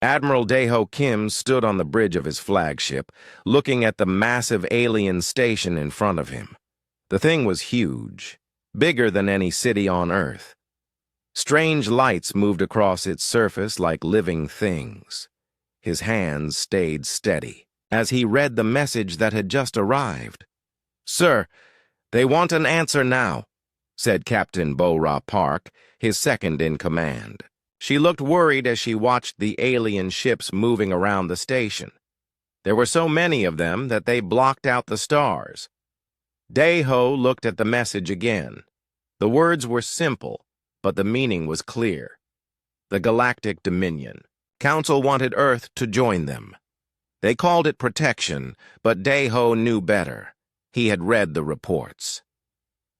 Admiral Daeho Kim stood on the bridge of his flagship, looking at the massive alien station in front of him. The thing was huge, bigger than any city on Earth. Strange lights moved across its surface like living things. His hands stayed steady as he read the message that had just arrived. "Sir, they want an answer now," said Captain Bo-Ra Park, his second in command. She looked worried as she watched the alien ships moving around the station. There were so many of them that they blocked out the stars. Daeho looked at the message again. The words were simple, but the meaning was clear. The Galactic Dominion. Council wanted Earth to join them. They called it protection, but Daeho knew better. He had read the reports.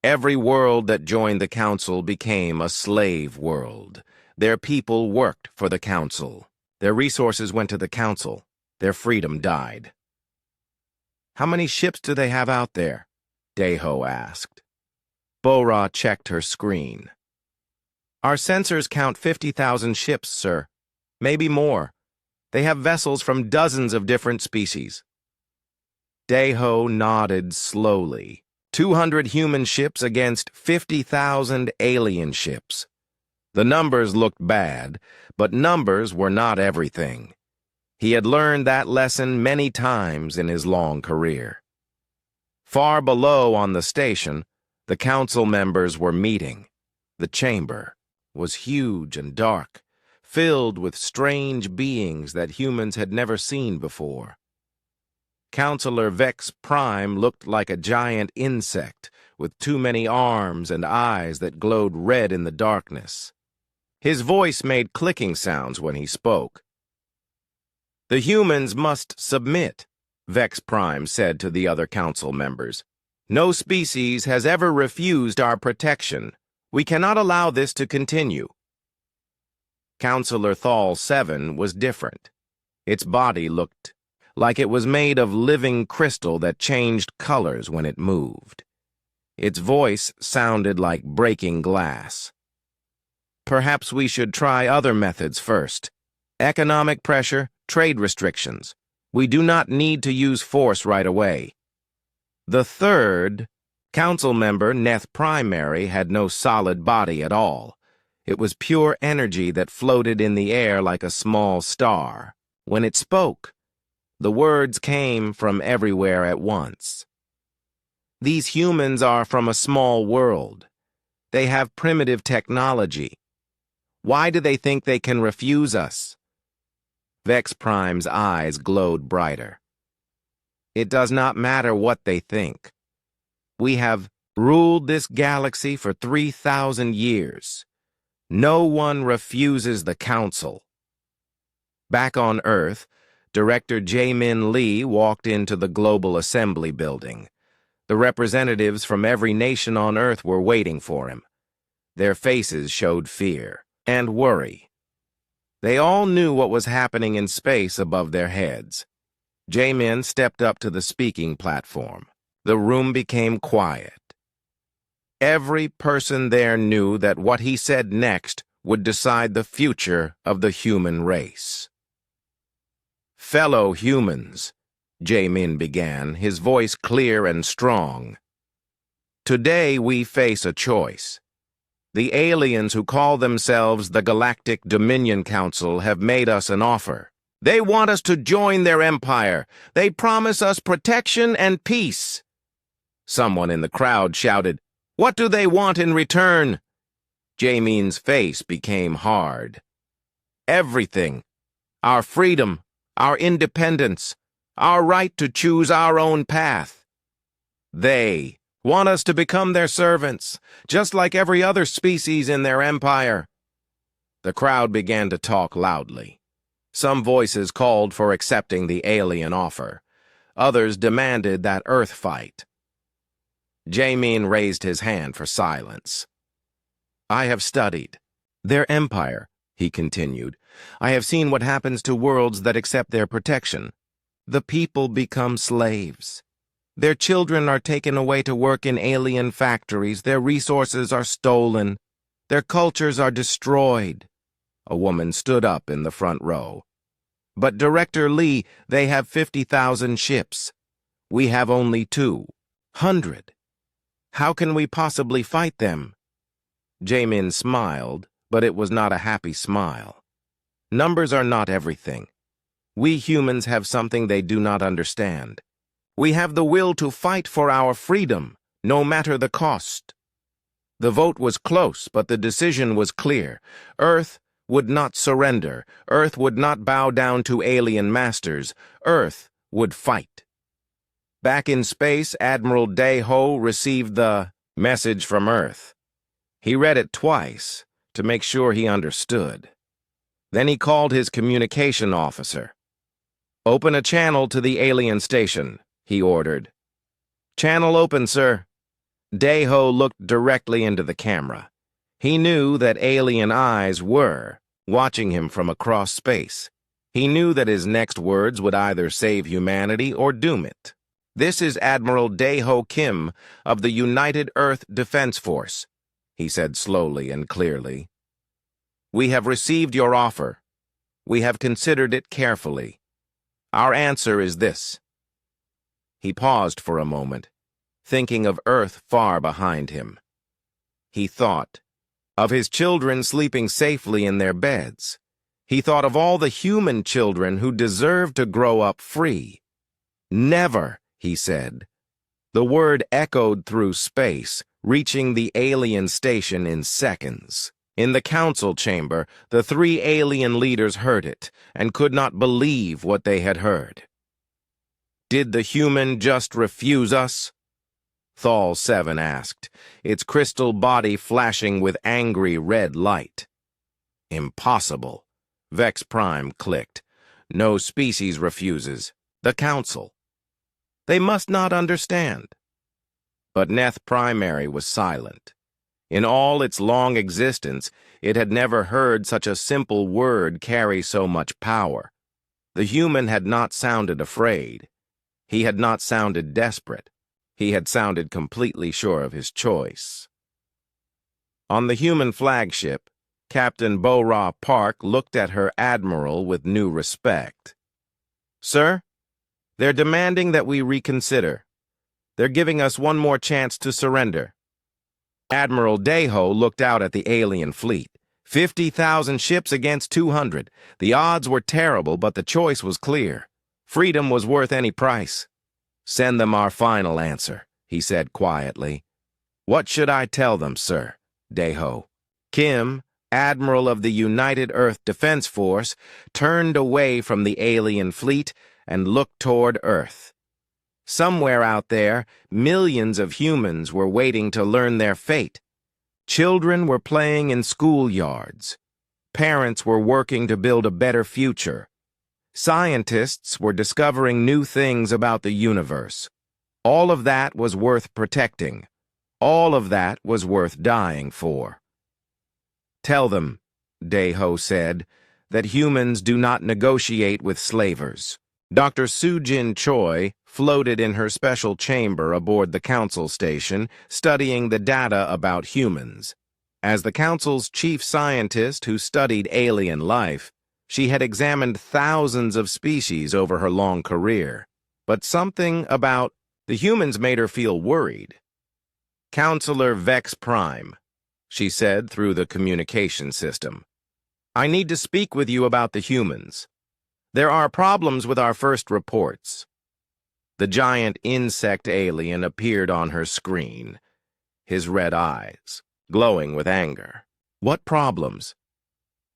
Every world that joined the Council became a slave world. Their people worked for the Council. Their resources went to the Council. Their freedom died. "How many ships do they have out there?" Daeho asked. Bo-Ra checked her screen. "Our sensors count 50,000 ships, sir. Maybe more. They have vessels from dozens of different species." Daeho nodded slowly. 200 human ships against 50,000 alien ships. The numbers looked bad, but numbers were not everything. He had learned that lesson many times in his long career. Far below on the station, the council members were meeting. The chamber was huge and dark, filled with strange beings that humans had never seen before. Counselor Vex Prime looked like a giant insect with too many arms and eyes that glowed red in the darkness. His voice made clicking sounds when he spoke. "The humans must submit," Vex Prime said to the other council members. "No species has ever refused our protection. We cannot allow this to continue." Counselor Thal 7 was different. Its body looked like it was made of living crystal that changed colors when it moved. Its voice sounded like breaking glass. "Perhaps we should try other methods first. Economic pressure, trade restrictions. We do not need to use force right away." The third council member, Neth Primary, had no solid body at all. It was pure energy that floated in the air like a small star. When it spoke, the words came from everywhere at once. "These humans are from a small world. They have primitive technology. Why do they think they can refuse us?" Vex Prime's eyes glowed brighter. "It does not matter what they think. We have ruled this galaxy for 3,000 years. No one refuses the Council." Back on Earth, Director Jae-min Lee walked into the Global Assembly building. The representatives from every nation on Earth were waiting for him. Their faces showed fear and worry. They all knew what was happening in space above their heads. Jae-min stepped up to the speaking platform. The room became quiet. Every person there knew that what he said next would decide the future of the human race. "Fellow humans," Jae-min began, his voice clear and strong. "Today we face a choice. The aliens who call themselves the Galactic Dominion Council have made us an offer. They want us to join their empire. They promise us protection and peace." Someone in the crowd shouted, "What do they want in return?" Jae-min's face became hard. "Everything. Our freedom, our independence, our right to choose our own path. They want us to become their servants, just like every other species in their empire." The crowd began to talk loudly. Some voices called for accepting the alien offer. Others demanded that Earth fight. Jae-min raised his hand for silence. "I have studied their empire," he continued. "I have seen what happens to worlds that accept their protection. The people become slaves. Their children are taken away to work in alien factories. Their resources are stolen. Their cultures are destroyed." A woman stood up in the front row. But Director Lee, they have 50,000 ships. We have only 200. How can we possibly fight them? Jaemin smiled, but it was not a happy smile. Numbers are not everything. We humans have something they do not understand. We have the will to fight for our freedom, no matter the cost. The vote was close, but the decision was clear. Earth would not surrender. Earth would not bow down to alien masters. Earth would fight. Back in space, Admiral Dae-ho received the message from Earth. He read it twice to make sure he understood. Then he called his communication officer. "Open a channel to the alien station," he ordered. "Channel open, sir." Dae-ho looked directly into the camera. He knew that alien eyes were watching him from across space. He knew that his next words would either save humanity or doom it. "This is Admiral Dae-ho Kim of the United Earth Defense Force," he said slowly and clearly. "We have received your offer. We have considered it carefully. Our answer is this." He paused for a moment, thinking of Earth far behind him. He thought of his children sleeping safely in their beds. He thought of all the human children who deserve to grow up free. "Never," he said. The word echoed through space, reaching the alien station in seconds. In the council chamber, the 3 alien leaders heard it and could not believe what they had heard. "Did the human just refuse us?" Thal 7 asked, its crystal body flashing with angry red light. "Impossible." Vex Prime clicked. "No species refuses. The Council. They must not understand." But Neth Primary was silent. In all its long existence, it had never heard such a simple word carry so much power. The human had not sounded afraid. He had not sounded desperate. He had sounded completely sure of his choice. On the human flagship, Captain Bo-Ra Park looked at her admiral with new respect. "Sir, they're demanding that we reconsider. They're giving us one more chance to surrender." Admiral Dae-ho looked out at the alien fleet. 50,000 ships against 200. The odds were terrible, but the choice was clear. Freedom was worth any price. "Send them our final answer," he said quietly. "What should I tell them, sir?" Dae-ho. Kim, Admiral of the United Earth Defense Force, turned away from the alien fleet and looked toward Earth. Somewhere out there, millions of humans were waiting to learn their fate. Children were playing in schoolyards. Parents were working to build a better future. Scientists were discovering new things about the universe. All of that was worth protecting. All of that was worth dying for. "Tell them," Dae-ho said, "that humans do not negotiate with slavers." Dr. Soo-Jin Choi floated in her special chamber aboard the council station, studying the data about humans. As the council's chief scientist who studied alien life, she had examined thousands of species over her long career. But something about the humans made her feel worried. "Counselor Vex Prime," she said through the communication system, "I need to speak with you about the humans. There are problems with our first reports." The giant insect alien appeared on her screen, his red eyes glowing with anger. "What problems?"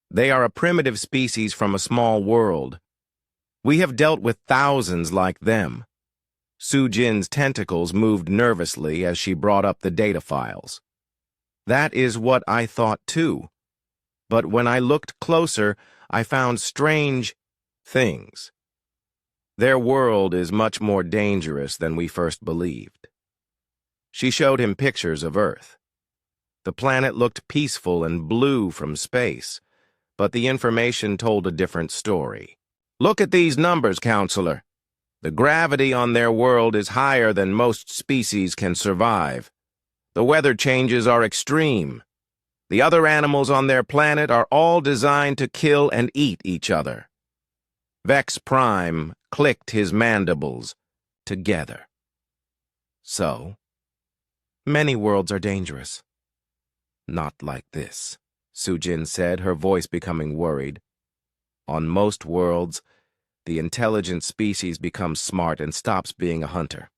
"They are a primitive species from a small world. We have dealt with thousands like them." Soo-Jin's tentacles moved nervously as she brought up the data files. "That is what I thought too. But when I looked closer, I found strange things. Their world is much more dangerous than we first believed." She showed him pictures of Earth. The planet looked peaceful and blue from space, but the information told a different story. "Look at these numbers, Counselor. The gravity on their world is higher than most species can survive. The weather changes are extreme. The other animals on their planet are all designed to kill and eat each other." Vex Prime clicked his mandibles together. So, many worlds are dangerous. Not like this, Sujin said, her voice becoming worried. On most worlds, the intelligent species becomes smart and stops being a hunter.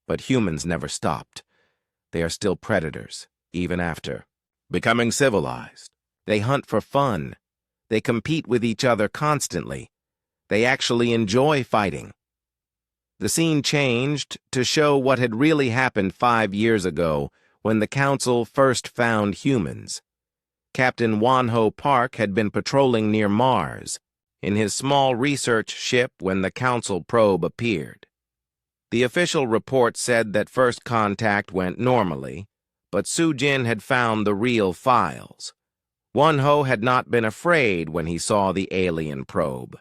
But humans never stopped. They are still predators, even after becoming civilized. They hunt for fun. They compete with each other constantly. They actually enjoy fighting. The scene changed to show what had really happened 5 years ago when the Council first found humans. Captain Wanho Park had been patrolling near Mars in his small research ship when the Council probe appeared. The official report said that first contact went normally, but Sujin had found the real files. Wanho had not been afraid when he saw the alien probe.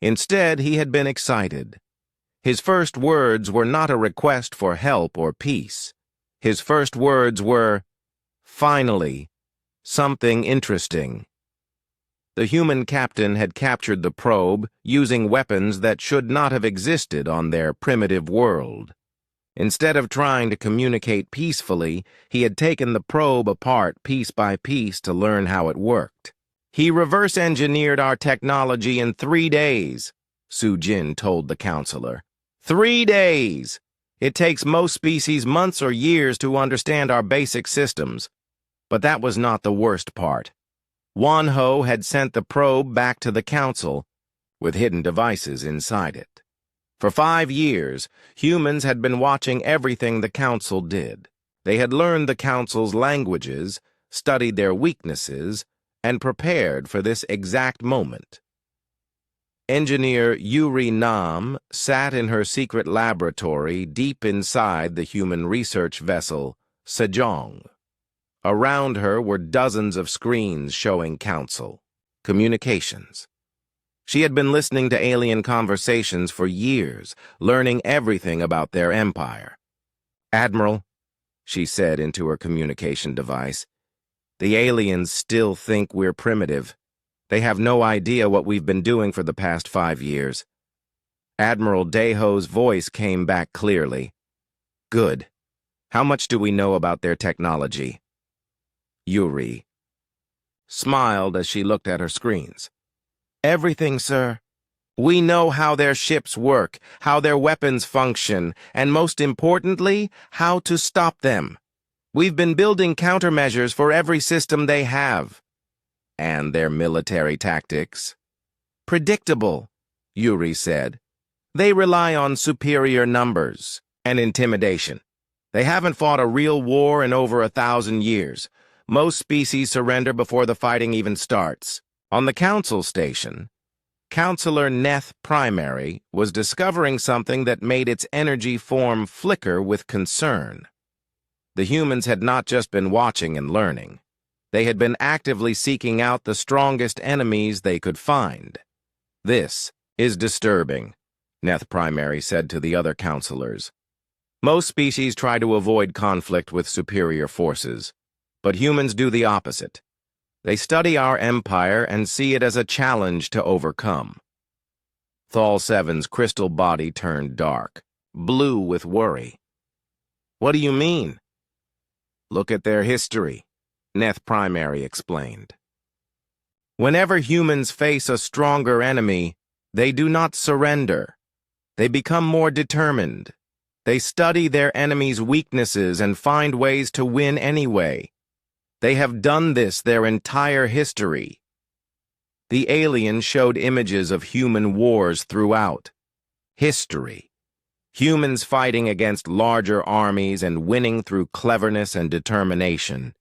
Instead, he had been excited. His first words were not a request for help or peace. His first words were, "Finally, something interesting." The human captain had captured the probe using weapons that should not have existed on their primitive world. Instead of trying to communicate peacefully, he had taken the probe apart piece by piece to learn how it worked. "He reverse-engineered our technology in 3 days," Sujin told the counselor. 3 days! It takes most species months or years to understand our basic systems. But that was not the worst part. Wanho had sent the probe back to the Council, with hidden devices inside it. For 5 years, humans had been watching everything the Council did. They had learned the Council's languages, studied their weaknesses, and prepared for this exact moment. Engineer Yuri Nam sat in her secret laboratory deep inside the human research vessel, Sejong. Around her were dozens of screens showing Council communications. She had been listening to alien conversations for years, learning everything about their empire. "Admiral," she said into her communication device, "the aliens still think we're primitive. They have no idea what we've been doing for the past 5 years." Admiral Daeho's voice came back clearly. "Good. How much do we know about their technology?" Yuri smiled as she looked at her screens. "Everything, sir. We know how their ships work, how their weapons function, and most importantly, how to stop them. We've been building countermeasures for every system they have." "And their military tactics?" "Predictable," Yuri said. "They rely on superior numbers and intimidation. They haven't fought a real war in over 1,000 years. Most species surrender before the fighting even starts." On the Council station, Counselor Neth Primary was discovering something that made its energy form flicker with concern. The humans had not just been watching and learning. They had been actively seeking out the strongest enemies they could find. "This is disturbing," Neth Primary said to the other counselors. "Most species try to avoid conflict with superior forces, but humans do the opposite. They study our empire and see it as a challenge to overcome." Thal 7's crystal body turned dark, blue with worry. "What do you mean?" "Look at their history," Neth Primary explained. "Whenever humans face a stronger enemy, they do not surrender. They become more determined. They study their enemy's weaknesses and find ways to win anyway. They have done this their entire history." The alien showed images of human wars throughout history. Humans fighting against larger armies and winning through cleverness and determination.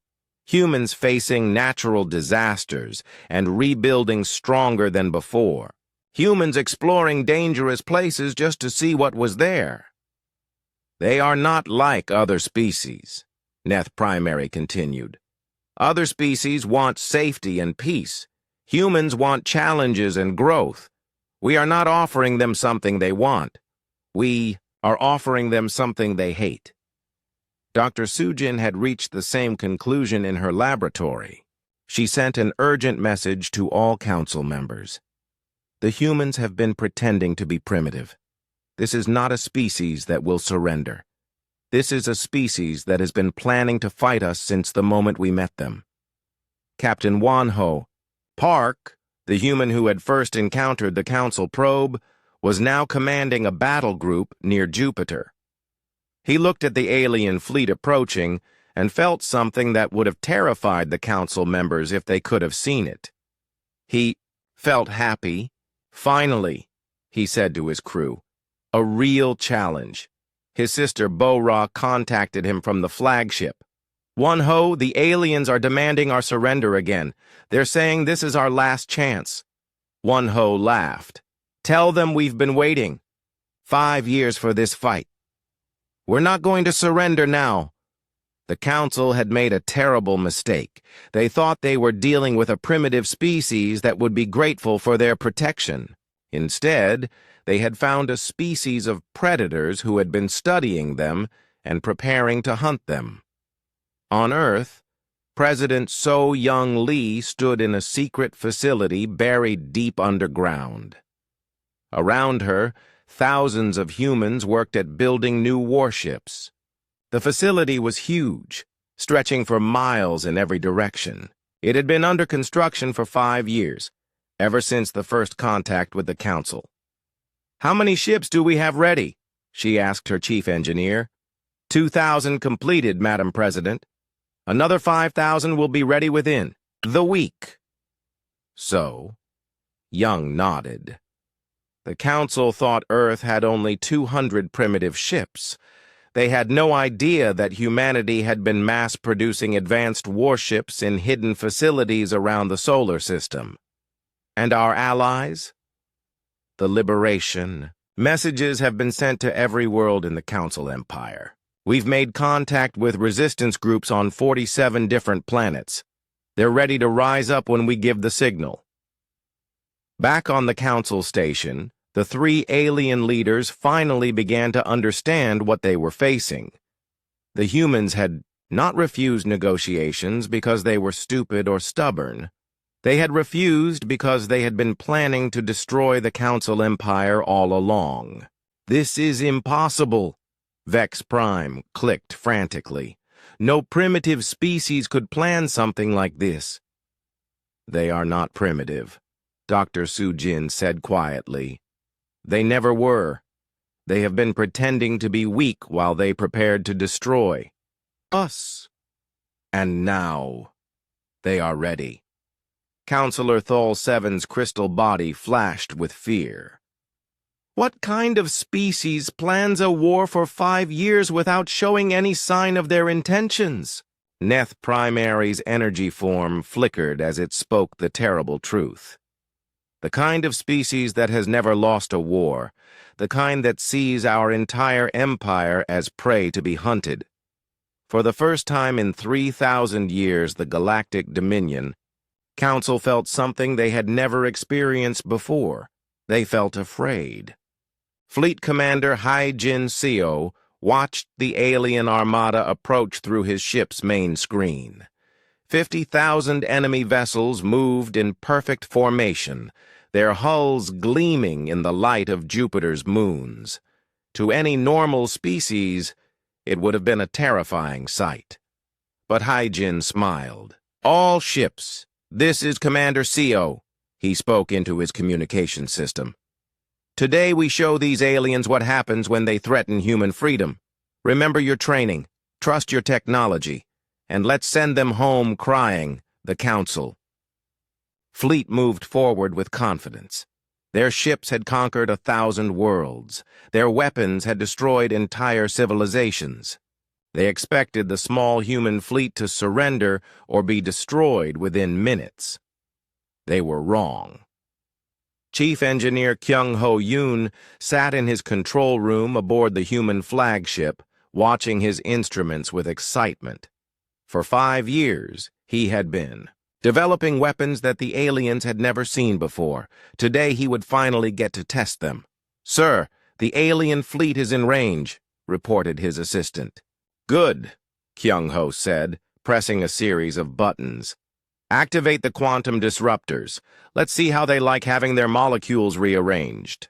Humans facing natural disasters and rebuilding stronger than before. Humans exploring dangerous places just to see what was there. "They are not like other species," Neth Primary continued. "Other species want safety and peace. Humans want challenges and growth. We are not offering them something they want. We are offering them something they hate." Dr. Sujin had reached the same conclusion in her laboratory. She sent an urgent message to all council members. The humans have been pretending to be primitive. This is not a species that will surrender. This is a species that has been planning to fight us since the moment we met them. Captain Wanho, Park, the human who had first encountered the Council probe, was now commanding a battle group near Jupiter. He looked at the alien fleet approaching and felt something that would have terrified the Council members if they could have seen it. He felt happy. Finally, he said to his crew, a real challenge. His sister Bo-Ra contacted him from the flagship. Won-Ho, the aliens are demanding our surrender again. They're saying this is our last chance. Won-Ho laughed. Tell them we've been waiting. 5 years for this fight. We're not going to surrender now. The Council had made a terrible mistake. They thought they were dealing with a primitive species that would be grateful for their protection. Instead, they had found a species of predators who had been studying them and preparing to hunt them. On Earth, President So-Young Lee stood in a secret facility buried deep underground. Around her, thousands of humans worked at building new warships. The facility was huge, stretching for miles in every direction. It had been under construction for 5 years, ever since the first contact with the Council. How many ships do we have ready? She asked her chief engineer. 2,000 completed, Madam President. Another 5,000 will be ready within the week. So, Young nodded. The Council thought Earth had only 200 primitive ships. They had no idea that humanity had been mass-producing advanced warships in hidden facilities around the solar system. And our allies? The Liberation. Messages have been sent to every world in the Council Empire. We've made contact with resistance groups on 47 different planets. They're ready to rise up when we give the signal. Back on the Council station, the 3 alien leaders finally began to understand what they were facing. The humans had not refused negotiations because they were stupid or stubborn. They had refused because they had been planning to destroy the Council Empire all along. This is impossible, Vex Prime clicked frantically. No primitive species could plan something like this. They are not primitive, Dr. Sujin said quietly. They never were. They have been pretending to be weak while they prepared to destroy us. And now, they are ready. Counselor Thol 7's crystal body flashed with fear. What kind of species plans a war for 5 years without showing any sign of their intentions? Neth Primary's energy form flickered as it spoke the terrible truth. The kind of species that has never lost a war, the kind that sees our entire empire as prey to be hunted. For the first time in 3,000 years, the Galactic Dominion Council felt something they had never experienced before. They felt afraid. Fleet Commander Hai-Jin Seo watched the alien armada approach through his ship's main screen. 50,000 enemy vessels moved in perfect formation, their hulls gleaming in the light of Jupiter's moons. To any normal species, it would have been a terrifying sight. But Hai-Jin smiled. All ships, this is Commander Seo, he spoke into his communication system. Today we show these aliens what happens when they threaten human freedom. Remember your training, trust your technology, and let's send them home crying, the Council. Fleet moved forward with confidence. Their ships had conquered 1,000 worlds. Their weapons had destroyed entire civilizations. They expected the small human fleet to surrender or be destroyed within minutes. They were wrong. Chief Engineer Kyung-Ho Yoon sat in his control room aboard the human flagship, watching his instruments with excitement. For 5 years, he had been developing weapons that the aliens had never seen before. Today he would finally get to test them. Sir, the alien fleet is in range, reported his assistant. Good, Kyung-Ho said, pressing a series of buttons. Activate the quantum disruptors. Let's see how they like having their molecules rearranged.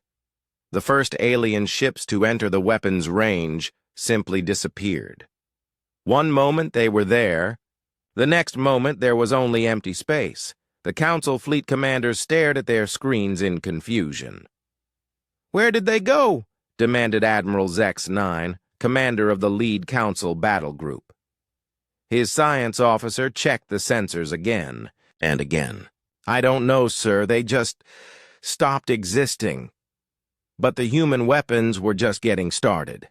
The first alien ships to enter the weapon's range simply disappeared. One moment they were there, the next moment there was only empty space. The Council fleet commanders stared at their screens in confusion. "Where did they go?" demanded Admiral Zex-9, commander of the lead Council battle group. His science officer checked the sensors again and again. "I don't know, sir. They just stopped existing." But the human weapons were just getting started.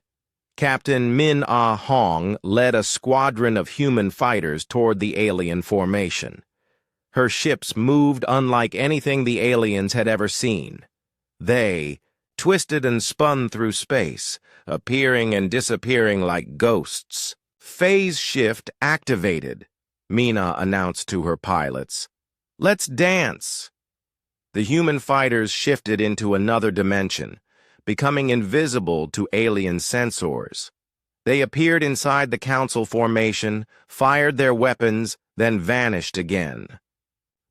Captain Min-Ah Hong led a squadron of human fighters toward the alien formation. Her ships moved unlike anything the aliens had ever seen. They twisted and spun through space, appearing and disappearing like ghosts. "Phase shift activated," Mina announced to her pilots. "Let's dance." The human fighters shifted into another dimension, becoming invisible to alien sensors. They appeared inside the Council formation, fired their weapons, then vanished again,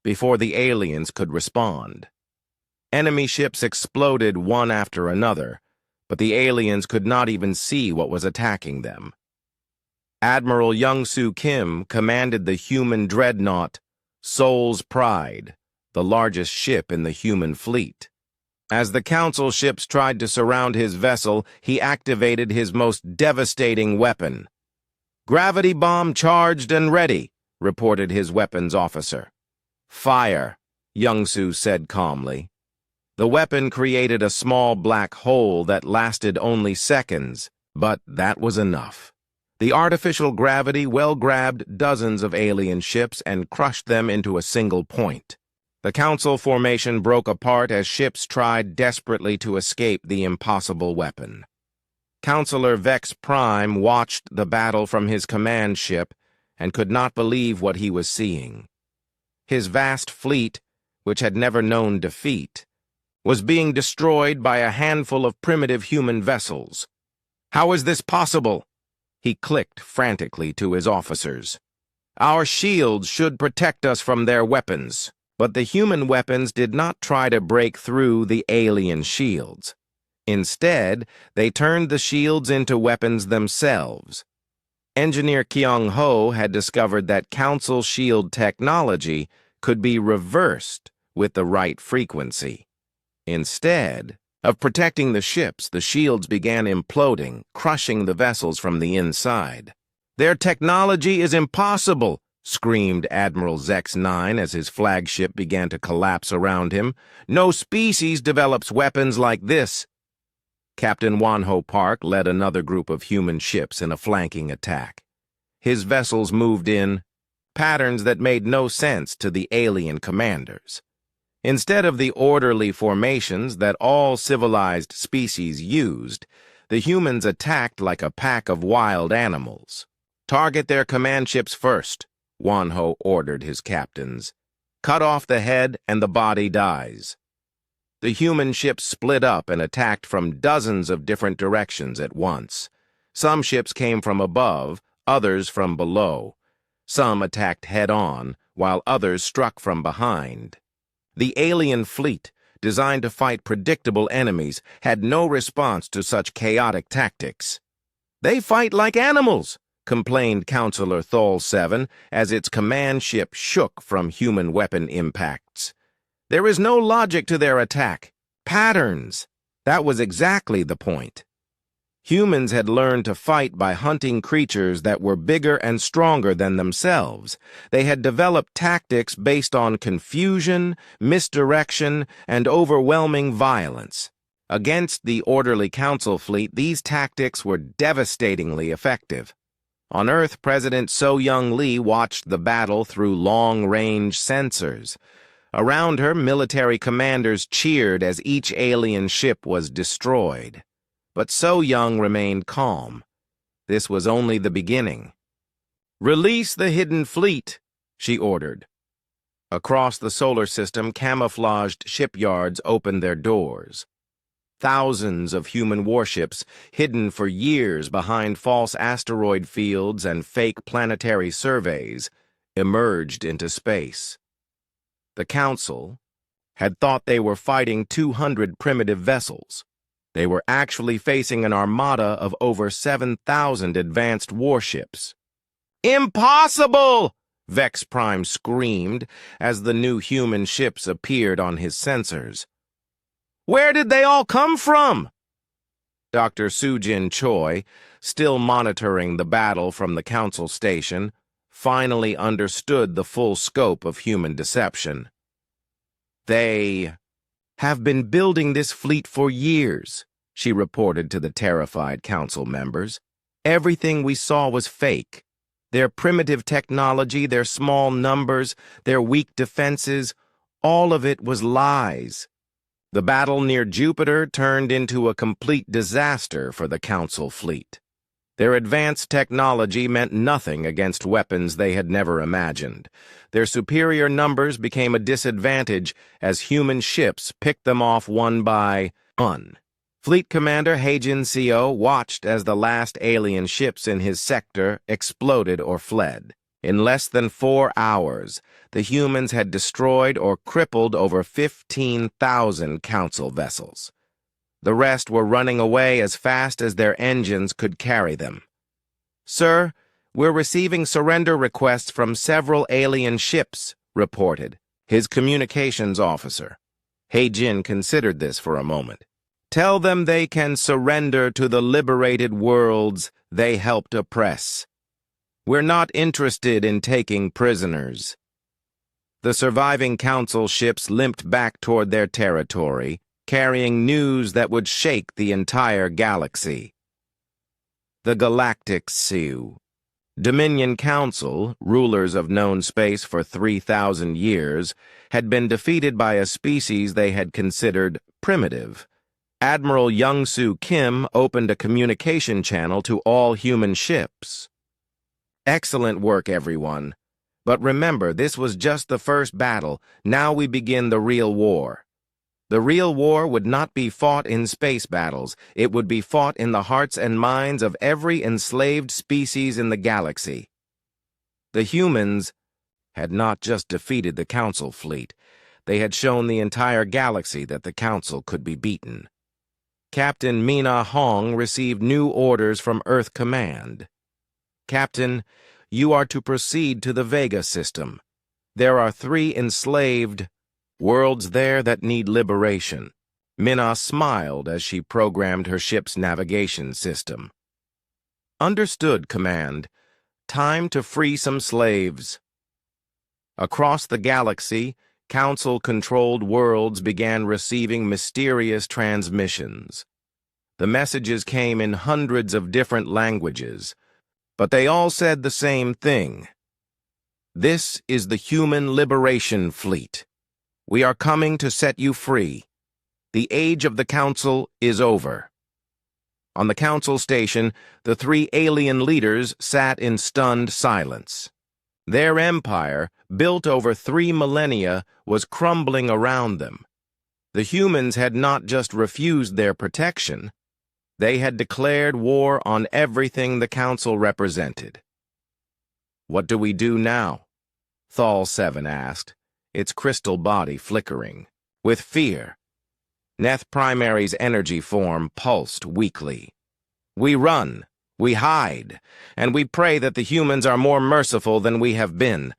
before the aliens could respond. Enemy ships exploded one after another, but the aliens could not even see what was attacking them. Admiral Young-Soo Kim commanded the human dreadnought Soul's Pride, the largest ship in the human fleet. As the Council ships tried to surround his vessel, he activated his most devastating weapon. "Gravity bomb charged and ready," reported his weapons officer. "Fire," Young-Soo said calmly. The weapon created a small black hole that lasted only seconds, but that was enough. The artificial gravity well-grabbed dozens of alien ships and crushed them into a single point. The Council formation broke apart as ships tried desperately to escape the impossible weapon. Counselor Vex Prime watched the battle from his command ship and could not believe what he was seeing. His vast fleet, which had never known defeat, was being destroyed by a handful of primitive human vessels. "How is this possible?" He clicked frantically to his officers. "Our shields should protect us from their weapons." But the human weapons did not try to break through the alien shields. Instead, they turned the shields into weapons themselves. Engineer Kyung-ho had discovered that Council shield technology could be reversed with the right frequency. Instead of protecting the ships, the shields began imploding, crushing the vessels from the inside. "Their technology is impossible," screamed Admiral Zex-9 as his flagship began to collapse around him. "No species develops weapons like this." Captain Won-Ho Park led another group of human ships in a flanking attack. His vessels moved in patterns that made no sense to the alien commanders. Instead of the orderly formations that all civilized species used, the humans attacked like a pack of wild animals. "Target their command ships first," Won-Ho ordered his captains. "Cut off the head and the body dies." The human ships split up and attacked from dozens of different directions at once. Some ships came from above, others from below. Some attacked head-on, while others struck from behind. The alien fleet, designed to fight predictable enemies, had no response to such chaotic tactics. "They fight like animals," complained Counselor Thol-7 as its command ship shook from human weapon impacts. "There is no logic to their attack. Patterns." That was exactly the point. Humans had learned to fight by hunting creatures that were bigger and stronger than themselves. They had developed tactics based on confusion, misdirection, and overwhelming violence. Against the orderly Council fleet, these tactics were devastatingly effective. On Earth, President So-Young Lee watched the battle through long-range sensors. Around her, military commanders cheered as each alien ship was destroyed. But So-Young remained calm. This was only the beginning. "Release the hidden fleet," she ordered. Across the solar system, camouflaged shipyards opened their doors. Thousands of human warships, hidden for years behind false asteroid fields and fake planetary surveys, emerged into space. The Council had thought they were fighting 200 primitive vessels. They were actually facing an armada of over 7,000 advanced warships. "Impossible!" Vex Prime screamed as the new human ships appeared on his sensors. "Where did they all come from?" Dr. Sujin Choi, still monitoring the battle from the Council station, finally understood the full scope of human deception. "They have been building this fleet for years," she reported to the terrified Council members. "Everything we saw was fake. Their primitive technology, their small numbers, their weak defenses, all of it was lies." The battle near Jupiter turned into a complete disaster for the Council fleet. Their advanced technology meant nothing against weapons they had never imagined. Their superior numbers became a disadvantage as human ships picked them off one by one. Fleet Commander Heijin Seo watched as the last alien ships in his sector exploded or fled. In less than 4 hours, the humans had destroyed or crippled over 15,000 Council vessels. The rest were running away as fast as their engines could carry them. "Sir, we're receiving surrender requests from several alien ships," reported his communications officer. Heijin considered this for a moment. "Tell them they can surrender to the liberated worlds they helped oppress. We're not interested in taking prisoners." The surviving Council ships limped back toward their territory, carrying news that would shake the entire galaxy. The Galactic Sioux. Dominion Council, rulers of known space for 3,000 years, had been defeated by a species they had considered primitive. Admiral Young-Soo Kim opened a communication channel to all human ships. "Excellent work, everyone. But remember, this was just the first battle. Now we begin the real war. The real war would not be fought in space battles. It would be fought in the hearts and minds of every enslaved species in the galaxy." The humans had not just defeated the Council fleet. They had shown the entire galaxy that the Council could be beaten. Captain Mina Hong received new orders from Earth Command. "Captain, you are to proceed to the Vega system. There are 3 enslaved worlds there that need liberation." Mina smiled as she programmed her ship's navigation system. "Understood, Command. Time to free some slaves." Across the galaxy, Council-controlled worlds began receiving mysterious transmissions. The messages came in hundreds of different languages, but they all said the same thing. "This is the Human Liberation Fleet. We are coming to set you free. The age of the Council is over." On the Council station, the 3 alien leaders sat in stunned silence. Their empire, built over 3 millennia, was crumbling around them. The humans had not just refused their protection, they had declared war on everything the Council represented. "What do we do now?" Thal 7 asked, its crystal body flickering. With fear, Neth Primary's energy form pulsed weakly. "We run. We hide, and we pray that the humans are more merciful than we have been."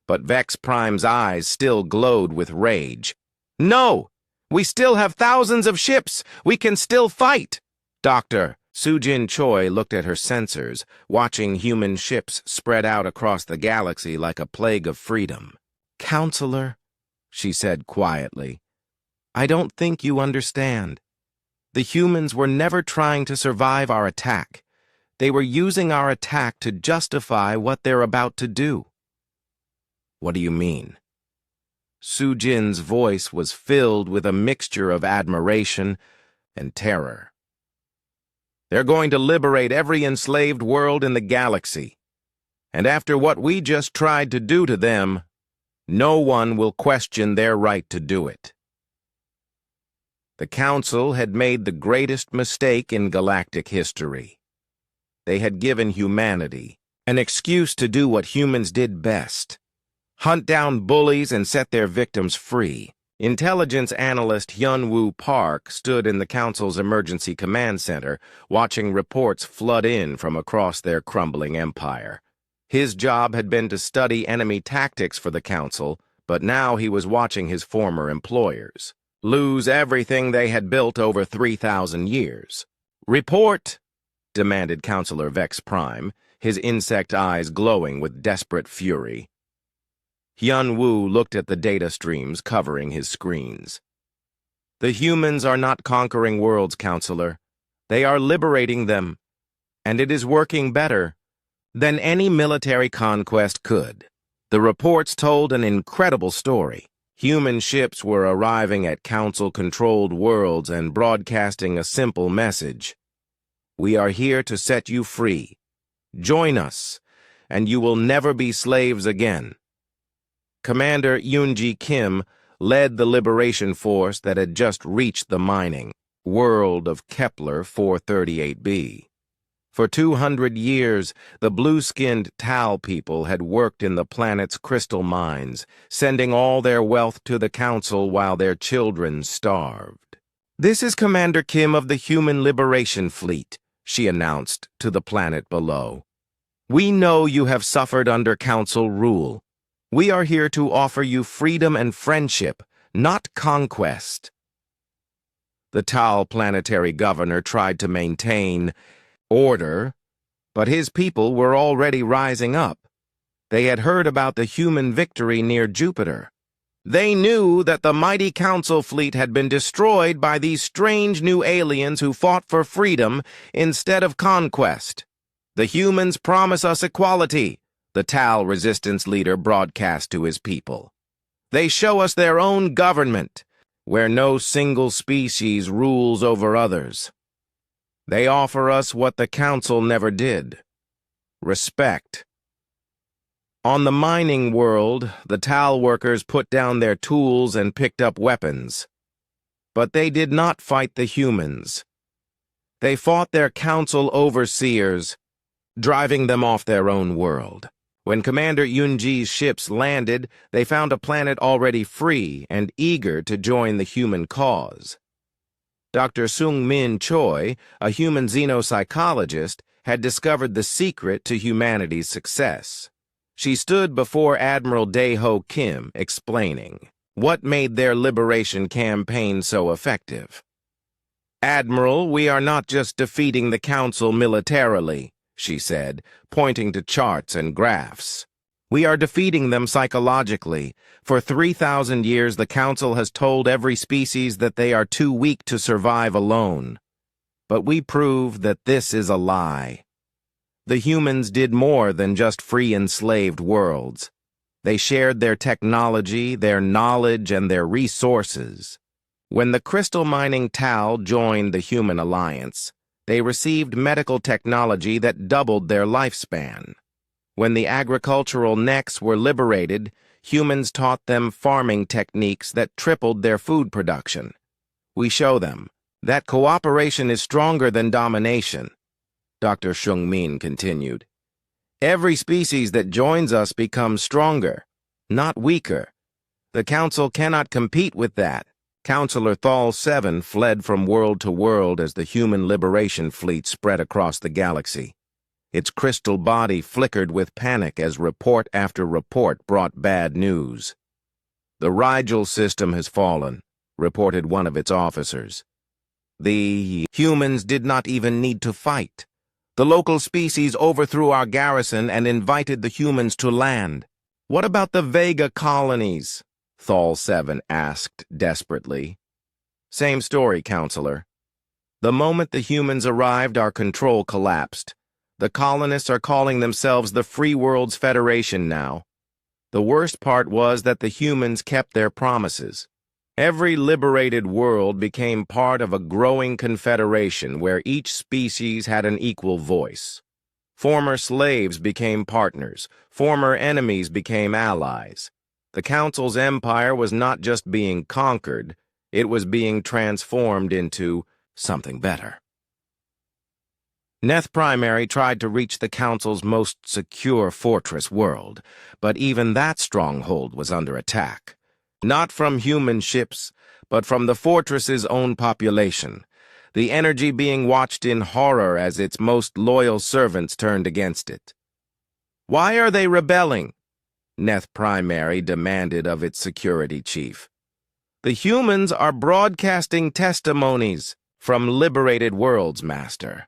But Vex Prime's eyes still glowed with rage. "No! We still have thousands of ships! We can still fight!" Dr. Sujin Choi looked at her sensors, watching human ships spread out across the galaxy like a plague of freedom. "Counselor," she said quietly, "I don't think you understand. The humans were never trying to survive our attack. They were using our attack to justify what they're about to do." "What do you mean?" Sujin's voice was filled with a mixture of admiration and terror. "They're going to liberate every enslaved world in the galaxy. And after what we just tried to do to them, no one will question their right to do it." The Council had made the greatest mistake in galactic history. They had given humanity an excuse to do what humans did best: Hunt down bullies and set their victims free. Intelligence analyst Hyun-Woo Park stood in the Council's Emergency Command Center, watching reports flood in from across their crumbling empire. His job had been to study enemy tactics for the Council, but now he was watching his former employers lose everything they had built over 3,000 years. "Report!" demanded Counselor Vex Prime, his insect eyes glowing with desperate fury. Hyun-Woo looked at the data streams covering his screens. "The humans are not conquering worlds, Counselor. They are liberating them, and it is working better than any military conquest could." The reports told an incredible story. Human ships were arriving at Council-controlled worlds and broadcasting a simple message: "We are here to set you free. Join us, and you will never be slaves again." Commander Yoonji Kim led the liberation force that had just reached the mining world of Kepler 438b. For 200 years, the blue-skinned Tal people had worked in the planet's crystal mines, sending all their wealth to the Council while their children starved. "This is Commander Kim of the Human Liberation Fleet," she announced to the planet below. "We know you have suffered under Council rule. We are here to offer you freedom and friendship, not conquest." The Tal planetary governor tried to maintain order, but his people were already rising up. They had heard about the human victory near Jupiter. They knew that the mighty Council fleet had been destroyed by these strange new aliens who fought for freedom instead of conquest. "The humans promise us equality," the Tal resistance leader broadcast to his people. "They show us their own government, where no single species rules over others. They offer us what the Council never did: respect." On the mining world, the Tal workers put down their tools and picked up weapons. But they did not fight the humans. They fought their Council overseers, driving them off their own world. When Commander Yoonji's ships landed, they found a planet already free and eager to join the human cause. Dr. Sung-Min Choi, a human xenopsychologist, had discovered the secret to humanity's success. She stood before Admiral Dae-Ho Kim, explaining what made their liberation campaign so effective. "Admiral, we are not just defeating the Council militarily," she said, pointing to charts and graphs. "We are defeating them psychologically. For 3,000 years, the Council has told every species that they are too weak to survive alone. But we prove that this is a lie. The humans did more than just free enslaved worlds. They shared their technology, their knowledge, and their resources. When the crystal mining Tal joined the Human Alliance, they received medical technology that doubled their lifespan. When the agricultural necks were liberated, humans taught them farming techniques that tripled their food production. We show them that cooperation is stronger than domination," Dr. Sung-Min continued. "Every species that joins us becomes stronger, not weaker. The Council cannot compete with that." Counselor Thal 7 fled from world to world as the Human Liberation Fleet spread across the galaxy. Its crystal body flickered with panic as report after report brought bad news. "The Rigel system has fallen," reported one of its officers. "The humans did not even need to fight. The local species overthrew our garrison and invited the humans to land." "What about the Vega colonies?" Thal 7 asked desperately. "Same story, Counselor. The moment the humans arrived, our control collapsed. The colonists are calling themselves the Free Worlds Federation now. The worst part was that the humans kept their promises. Every liberated world became part of a growing confederation where each species had an equal voice. Former slaves became partners. Former enemies became allies. The Council's empire was not just being conquered, it was being transformed into something better." Neth Primary tried to reach the Council's most secure fortress world, but even that stronghold was under attack. Not from human ships, but from the fortress's own population, the energy being watched in horror as its most loyal servants turned against it. "Why are they rebelling?" Neth Primary demanded of its security chief. "The humans are broadcasting testimonies from liberated worlds, Master.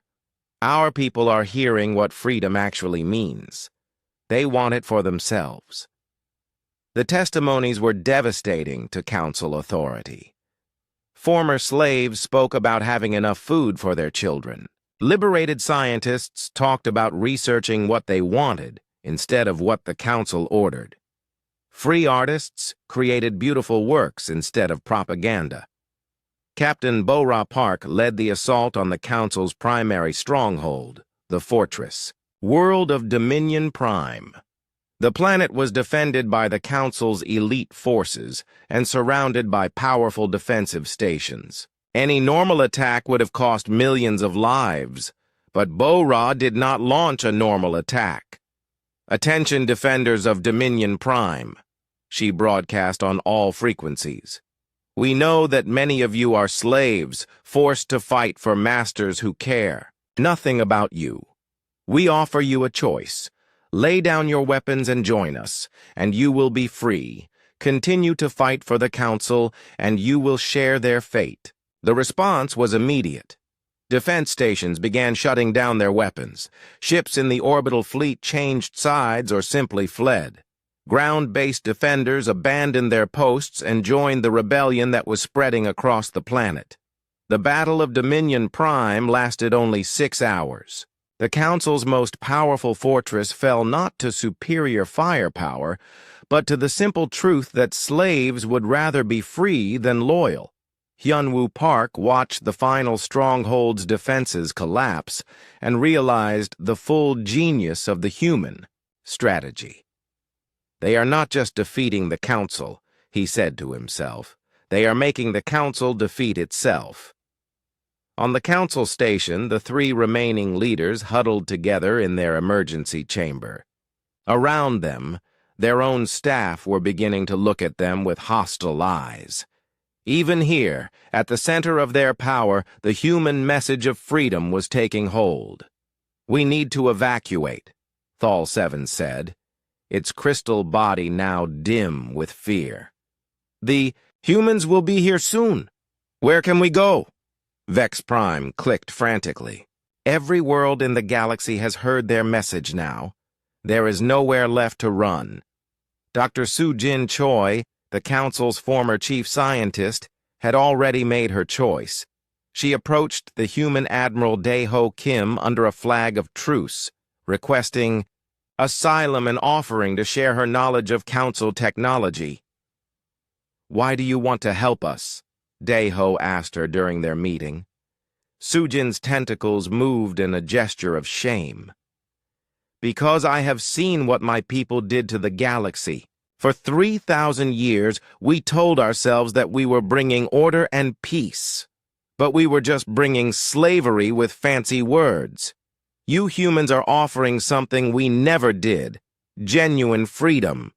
Our people are hearing what freedom actually means. They want it for themselves." The testimonies were devastating to Council authority. Former slaves spoke about having enough food for their children. Liberated scientists talked about researching what they wanted instead of what the Council ordered. Free artists created beautiful works instead of propaganda. Captain Bora Park led the assault on the Council's primary stronghold, the Fortress, World of Dominion Prime. The planet was defended by the Council's elite forces and surrounded by powerful defensive stations. Any normal attack would have cost millions of lives, but Bora did not launch a normal attack. "Attention, defenders of Dominion Prime," she broadcast on all frequencies. "We know that many of you are slaves, forced to fight for masters who care nothing about you. We offer you a choice. Lay down your weapons and join us, and you will be free. Continue to fight for the Council, and you will share their fate." The response was immediate. Defense stations began shutting down their weapons. Ships in the orbital fleet changed sides or simply fled. Ground-based defenders abandoned their posts and joined the rebellion that was spreading across the planet. The Battle of Dominion Prime lasted only 6 hours. The Council's most powerful fortress fell not to superior firepower, but to the simple truth that slaves would rather be free than loyal. Hyunwoo Park watched the final stronghold's defenses collapse and realized the full genius of the human strategy. "They are not just defeating the Council," he said to himself. "They are making the Council defeat itself." On the Council station, the 3 remaining leaders huddled together in their emergency chamber. Around them, their own staff were beginning to look at them with hostile eyes. Even here, at the center of their power, the human message of freedom was taking hold. "We need to evacuate," Thal 7 said, its crystal body now dim with fear. "The humans will be here soon. Where can we go?" Vex Prime clicked frantically. "Every world in the galaxy has heard their message now. There is nowhere left to run." Dr. Soo-Jin Choi, the Council's former chief scientist, had already made her choice. She approached the human Admiral Dae-ho Kim under a flag of truce, requesting asylum and offering to share her knowledge of Council technology. "Why do you want to help us?" Dae-ho asked her during their meeting. Soo-Jin's tentacles moved in a gesture of shame. "Because I have seen what my people did to the galaxy. For 3,000 years, we told ourselves that we were bringing order and peace. But we were just bringing slavery with fancy words. You humans are offering something we never did, genuine freedom."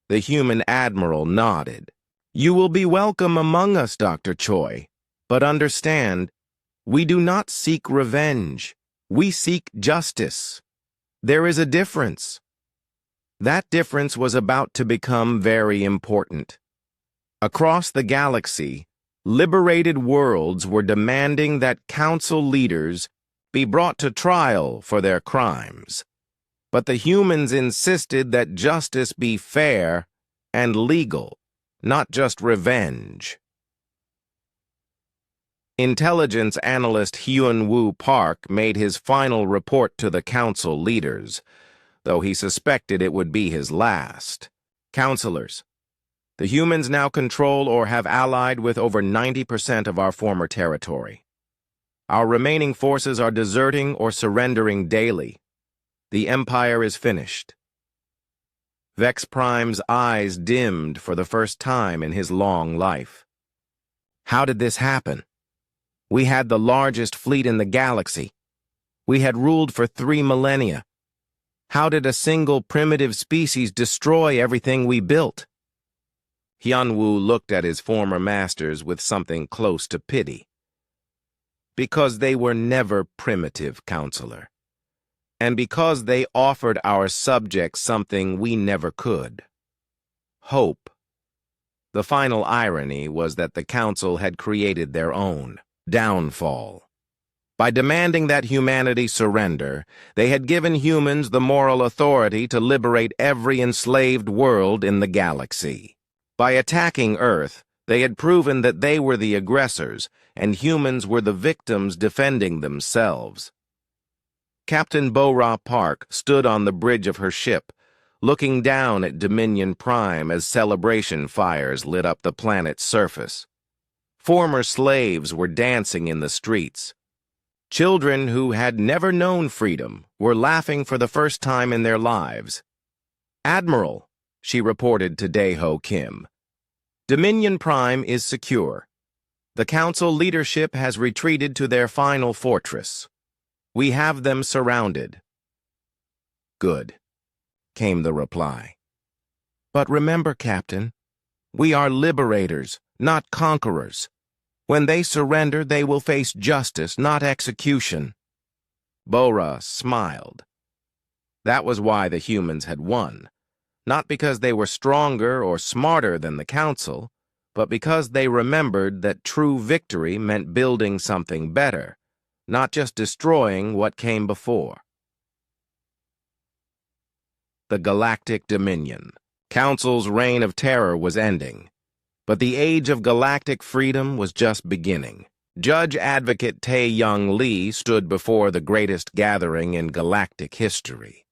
The human admiral nodded. "You will be welcome among us, Dr. Choi. But understand, we do not seek revenge. We seek justice. There is a difference." That difference was about to become very important. Across the galaxy, liberated worlds were demanding that Council leaders be brought to trial for their crimes. But the humans insisted that justice be fair and legal, not just revenge. Intelligence analyst Hyun-Woo Park made his final report to the Council leaders, though he suspected it would be his last. "Counselors, the humans now control or have allied with over 90% of our former territory. Our remaining forces are deserting or surrendering daily. The Empire is finished." Vex Prime's eyes dimmed for the first time in his long life. "How did this happen? We had the largest fleet in the galaxy. We had ruled for 3 millennia. How did a single primitive species destroy everything we built? Hyunwoo looked at his former masters with something close to pity. Because they were never primitive, counselor. And because they offered our subjects something we never could. Hope. The final irony was that the council had created their own downfall. By demanding that humanity surrender, they had given humans the moral authority to liberate every enslaved world in the galaxy. By attacking Earth, they had proven that they were the aggressors, and humans were the victims defending themselves. Captain Bo-Ra Park stood on the bridge of her ship, looking down at Dominion Prime as celebration fires lit up the planet's surface. Former slaves were dancing in the streets. Children who had never known freedom were laughing for the first time in their lives. "Admiral," she reported to Dae-ho Kim, "Dominion Prime is secure. The Council leadership has retreated to their final fortress. We have them surrounded." "Good," came the reply. "But remember, Captain, we are liberators, not conquerors. When they surrender, they will face justice, not execution." Bo-Ra smiled. That was why the humans had won. Not because they were stronger or smarter than the Council, but because they remembered that true victory meant building something better, not just destroying what came before. The Galactic Dominion. Council's reign of terror was ending, but the age of galactic freedom was just beginning. Judge Advocate Tae-Young Lee stood before the greatest gathering in galactic history.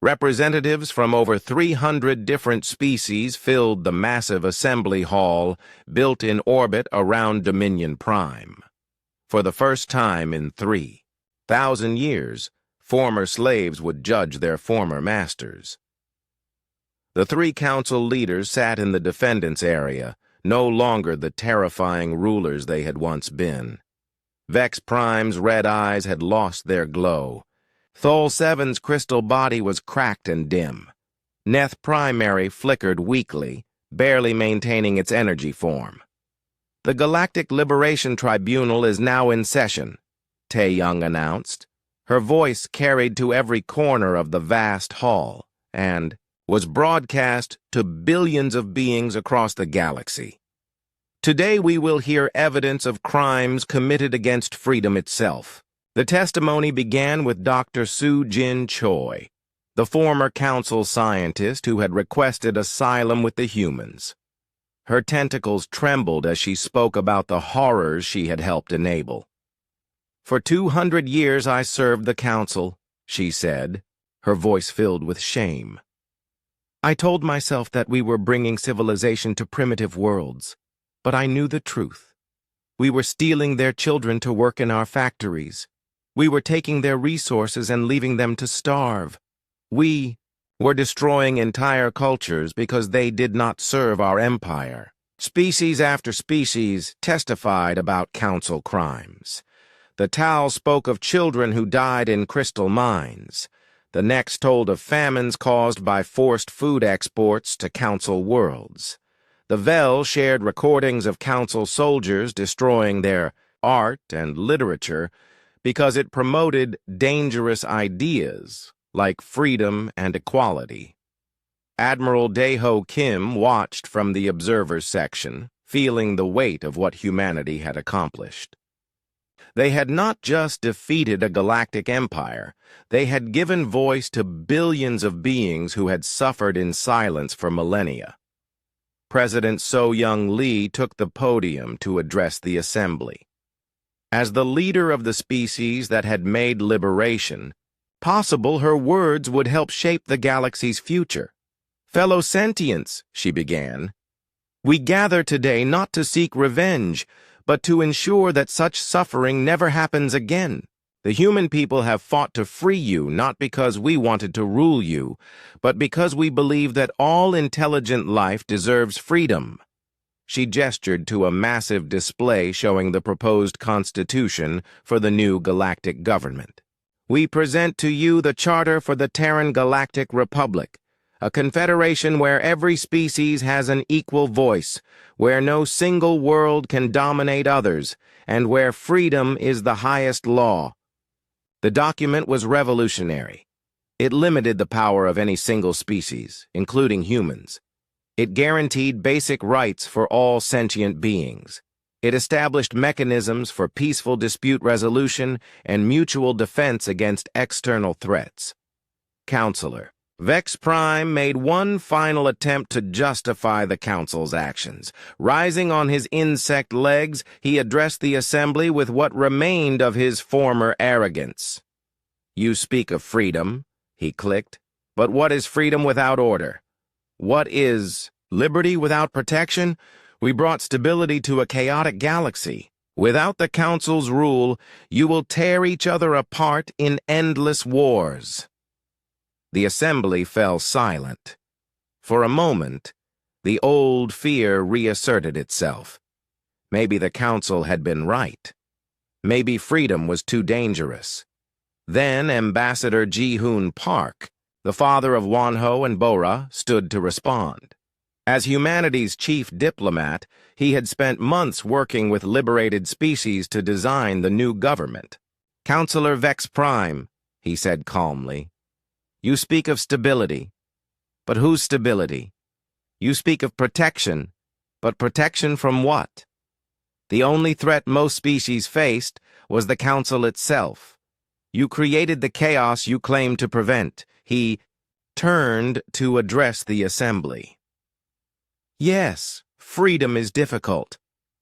Representatives from over 300 different species filled the massive assembly hall built in orbit around Dominion Prime. For the first time in 3,000 years, former slaves would judge their former masters. The 3 council leaders sat in the defendants area, no longer the terrifying rulers they had once been. Vex Prime's red eyes had lost their glow. Thol 7's crystal body was cracked and dim. Neth Primary flickered weakly, barely maintaining its energy form. "The Galactic Liberation Tribunal is now in session," Tae-Young announced. Her voice carried to every corner of the vast hall, and was broadcast to billions of beings across the galaxy. "Today we will hear evidence of crimes committed against freedom itself." The testimony began with Dr. Soo-Jin Choi, the former council scientist who had requested asylum with the humans. Her tentacles trembled as she spoke about the horrors she had helped enable. "For 200 years I served the council," she said, her voice filled with shame. "I told myself that we were bringing civilization to primitive worlds, but I knew the truth. We were stealing their children to work in our factories. We were taking their resources and leaving them to starve. We were destroying entire cultures because they did not serve our empire." Species after species testified about council crimes. The Tau spoke of children who died in crystal mines. The next told of famines caused by forced food exports to council worlds. The Vel shared recordings of council soldiers destroying their art and literature because it promoted dangerous ideas like freedom and equality. Admiral Dae-ho Kim watched from the observers section, feeling the weight of what humanity had accomplished. They had not just defeated a galactic empire, they had given voice to billions of beings who had suffered in silence for millennia. President So-Young Lee took the podium to address the assembly. As the leader of the species that had made liberation possible, her words would help shape the galaxy's future. "Fellow sentients," she began, "we gather today not to seek revenge, but to ensure that such suffering never happens again. The human people have fought to free you not because we wanted to rule you, but because we believe that all intelligent life deserves freedom." She gestured to a massive display showing the proposed constitution for the new galactic government. We present to you the Charter for the Terran Galactic Republic, a confederation where every species has an equal voice, where no single world can dominate others, and where freedom is the highest law. The document was revolutionary. It limited the power of any single species, including humans. It guaranteed basic rights for all sentient beings. It established mechanisms for peaceful dispute resolution and mutual defense against external threats. Counselor Vex Prime made one final attempt to justify the Council's actions. Rising on his insect legs, he addressed the assembly with what remained of his former arrogance. "You speak of freedom," he clicked, "but what is freedom without order? What is liberty without protection? We brought stability to a chaotic galaxy. Without the Council's rule, you will tear each other apart in endless wars." The assembly fell silent. For a moment, the old fear reasserted itself. Maybe the Council had been right. Maybe freedom was too dangerous. Then Ambassador Ji-Hoon Park, the father of Wonho and Bora, stood to respond. As humanity's chief diplomat, he had spent months working with liberated species to design the new government. "Counselor Vex Prime," he said calmly, "you speak of stability. But whose stability? You speak of protection, but protection from what? The only threat most species faced was the Council itself. You created the chaos you claimed to prevent." He turned to address the assembly. "Yes, freedom is difficult.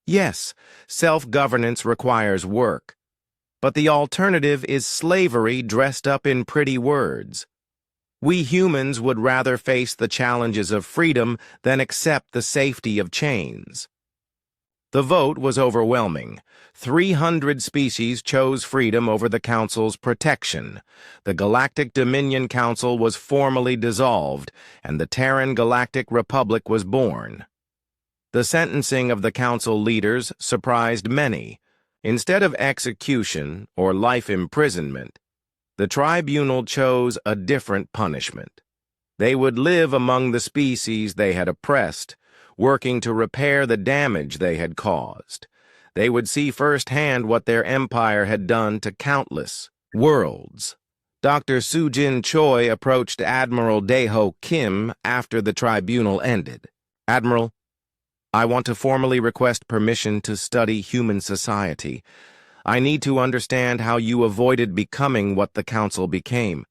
Yes, self-governance requires work. But the alternative is slavery dressed up in pretty words. We humans would rather face the challenges of freedom than accept the safety of chains." The vote was overwhelming. 300 species chose freedom over the Council's protection. The Galactic Dominion Council was formally dissolved, and the Terran Galactic Republic was born. The sentencing of the Council leaders surprised many. Instead of execution or life imprisonment, the tribunal chose a different punishment. They would live among the species they had oppressed, working to repair the damage they had caused. They would see firsthand what their empire had done to countless worlds. Dr. Sujin Choi approached Admiral Daeho Kim after the tribunal ended. "Admiral, I want to formally request permission to study human society. I need to understand how you avoided becoming what the Council became."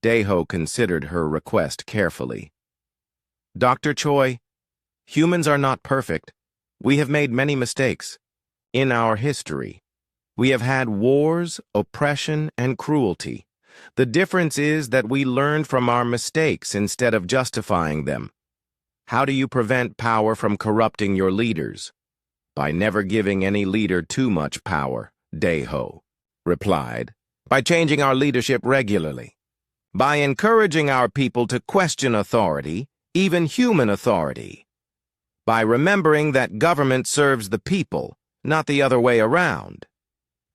Daeho considered her request carefully. "Dr. Choi, humans are not perfect. We have made many mistakes. In our history, we have had wars, oppression, and cruelty. The difference is that we learned from our mistakes instead of justifying them. How do you prevent power from corrupting your leaders?" "By never giving any leader too much power," Daeho replied. "By changing our leadership regularly. By encouraging our people to question authority, even human authority. By remembering that government serves the people, not the other way around."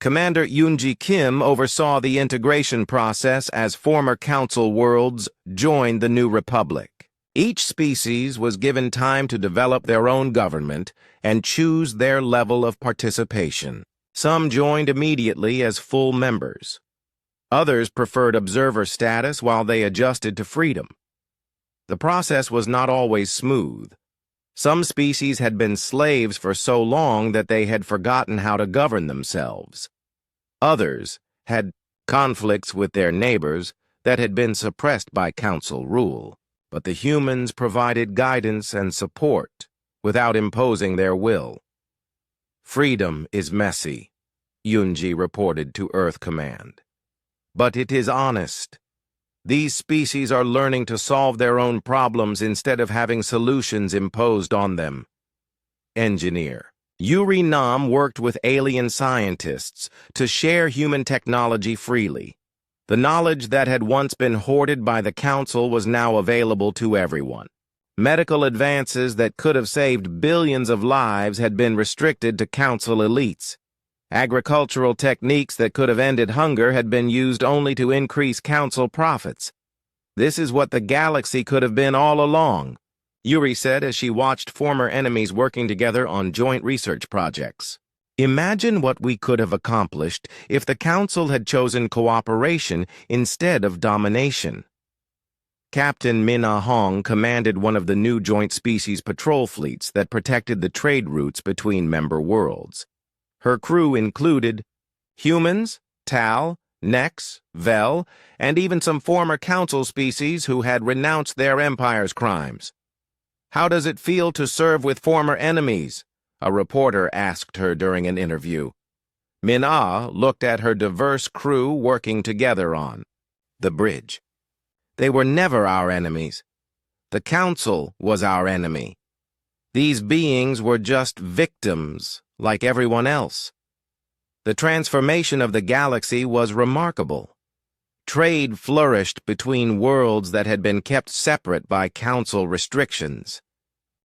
Commander Yoonji Kim oversaw the integration process as former Council worlds joined the new republic. Each species was given time to develop their own government and choose their level of participation. Some joined immediately as full members. Others preferred observer status while they adjusted to freedom. The process was not always smooth. Some species had been slaves for so long that they had forgotten how to govern themselves. Others had conflicts with their neighbors that had been suppressed by Council rule, but the humans provided guidance and support without imposing their will. "Freedom is messy," Yoonji reported to Earth Command. "But it is honest. These species are learning to solve their own problems instead of having solutions imposed on them." Engineer Yuri Nam worked with alien scientists to share human technology freely. The knowledge that had once been hoarded by the Council was now available to everyone. Medical advances that could have saved billions of lives had been restricted to Council elites. Agricultural techniques that could have ended hunger had been used only to increase council profits. This is what the galaxy could have been all along, Yuri said as she watched former enemies working together on joint research projects. Imagine what we could have accomplished if the Council had chosen cooperation instead of domination. Captain Min-Ah Hong commanded one of the new joint species patrol fleets that protected the trade routes between member worlds. Her crew included humans, Tal, Nex, Vel, and even some former Council species who had renounced their empire's crimes. "How does it feel to serve with former enemies?" a reporter asked her during an interview. Min-Ah looked at her diverse crew working together on the bridge. They were never our enemies. The Council was our enemy. These beings were just victims, like everyone else. The transformation of the galaxy was remarkable. Trade flourished between worlds that had been kept separate by Council restrictions.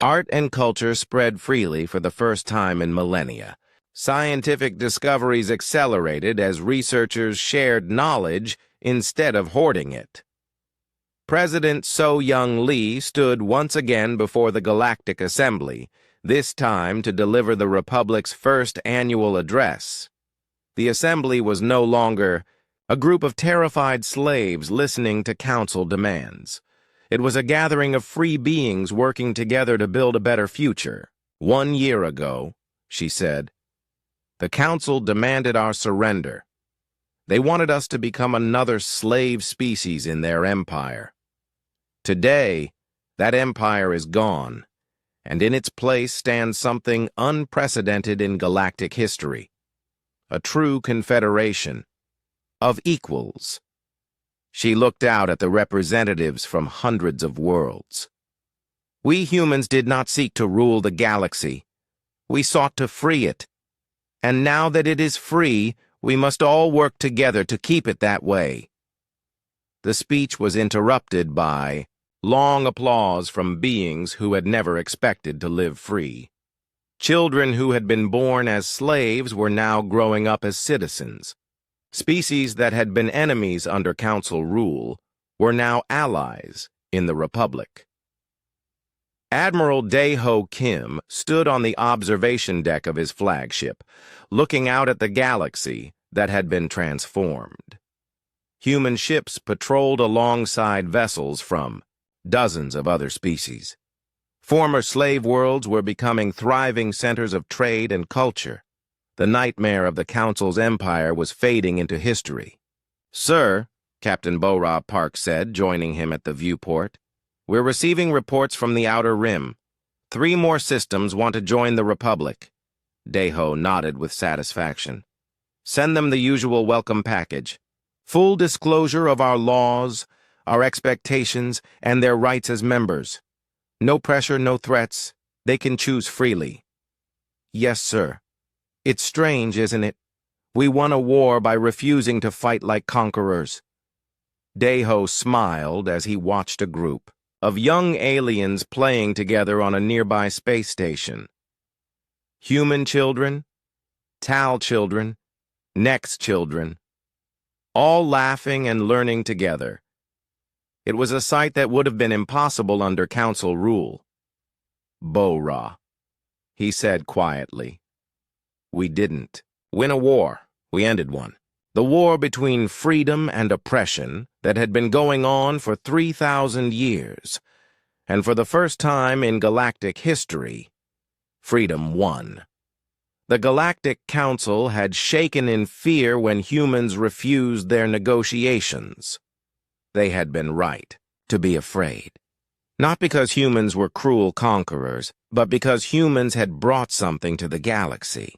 Art and culture spread freely for the first time in millennia. Scientific discoveries accelerated as researchers shared knowledge instead of hoarding it. President So-Young Lee stood once again before the Galactic Assembly, this time to deliver the Republic's first annual address. The Assembly was no longer a group of terrified slaves listening to Council demands. It was a gathering of free beings working together to build a better future. 1 year ago, she said, the Council demanded our surrender. They wanted us to become another slave species in their empire. Today, that empire is gone, and in its place stands something unprecedented in galactic history, a true confederation of equals. She looked out at the representatives from hundreds of worlds. We humans did not seek to rule the galaxy. We sought to free it. And now that it is free, we must all work together to keep it that way. The speech was interrupted by long applause from beings who had never expected to live free. Children who had been born as slaves were now growing up as citizens. Species that had been enemies under Council rule were now allies in the Republic. Admiral Dae-Ho Kim stood on the observation deck of his flagship, looking out at the galaxy that had been transformed. Human ships patrolled alongside vessels from dozens of other species. Former slave worlds were becoming thriving centers of trade and culture. The nightmare of the Council's empire was fading into history. "Sir," Captain Bo-Ra Park said, joining him at the viewport, "we're receiving reports from the Outer Rim. 3 more systems want to join the Republic." Dae-Ho nodded with satisfaction. "Send them the usual welcome package. Full disclosure of our laws, our expectations, and their rights as members. No pressure, no threats. They can choose freely." "Yes, sir. It's strange, isn't it? We won a war by refusing to fight like conquerors." Dae-Ho smiled as he watched a group of young aliens playing together on a nearby space station. Human children, Tal children, Nex children, all laughing and learning together. It was a sight that would have been impossible under Council rule. "Bo-Ra," he said quietly. "We didn't win a war. We ended one. The war between freedom and oppression that had been going on for 3,000 years. And for the first time in galactic history, freedom won. The Galactic Council had shaken in fear when humans refused their negotiations. They had been right to be afraid. Not because humans were cruel conquerors, but because humans had brought something to the galaxy.